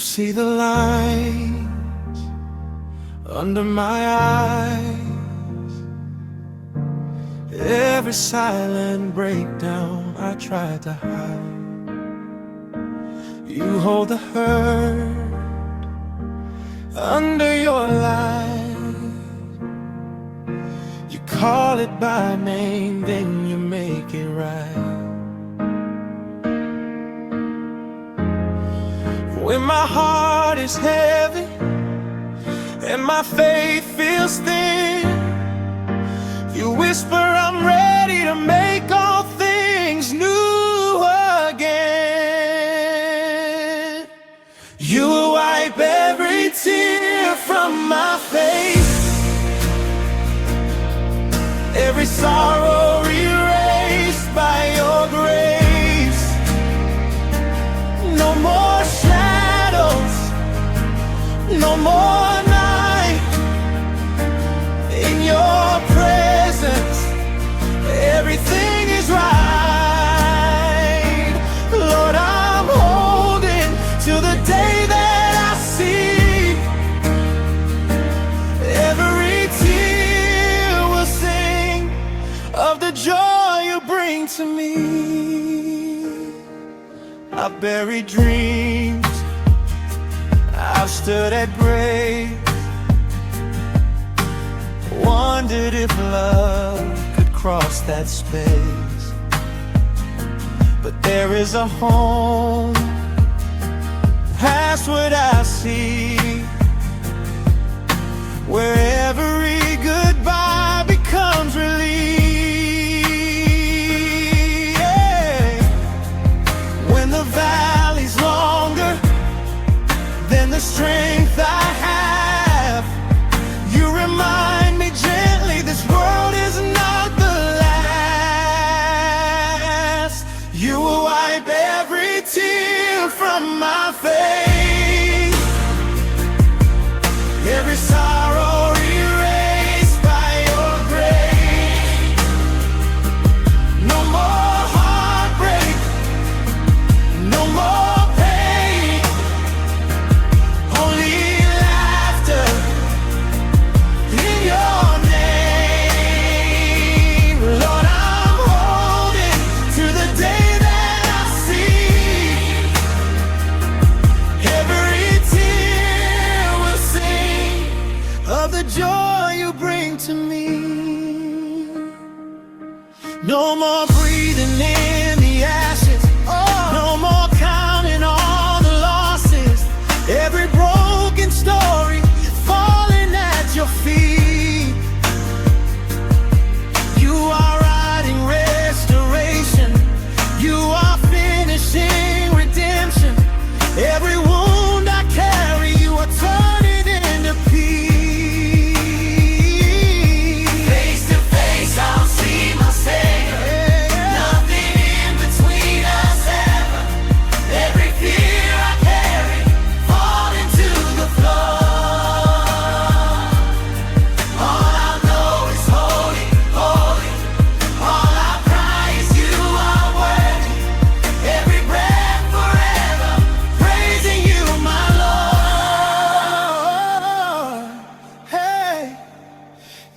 see the lines under my eyes, every silent breakdown I tried to hide. You hold the hurt under your light. You call it by name, then you make it right. When my heart is heavy and my faith feels thin, you whisper, I'm ready to make all things new again. You will wipe every tear from my face, every sorrow erased by your grace. No more shadows, no more night. In your presence, everything is right. Lord, I'm holding to the day that I see. Every tear will sing of the joy you bring to me. I've buried dreams, I've stood at graves, wondered if love could cross that space. But there is a home past what I see, where every goodbye becomes relief. Yeah. When the valley's longer than the strength I have, you remind me gently this world is not the last. You will wipe every tear from my face, every sorrow erased by your grace. No more heartbreak, no more pain, only laughter in your name. Lord, I'm holding to the day that I see. Every tear will sing of the joy you bring to me. No more breathing in the ashes, no more counting all the losses. Every broken story falling at your feet. You are writing restoration, you are finishing redemption. Every wound I carry, you are turning into peace. Face to face, I'll see my Savior. Nothing in between us ever. Every fear I carry, falling to the floor. All I know is holy, holy. All I cry is you are worthy. Every breath forever, praising you, my Lord. Hey,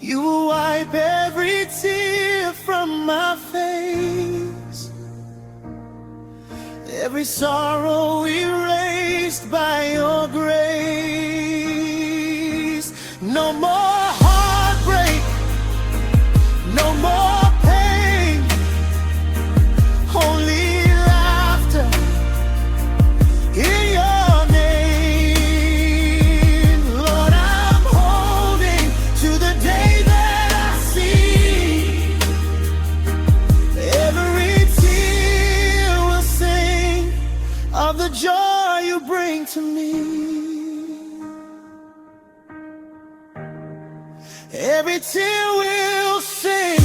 you will wipe every tear from my face, every sorrow erased by your grace. No more heartbreak, no more pain, only laughter in your name. Lord, I'm holding to the day that I see. Every tear will sing of the joy you bring to me. Every tear will sing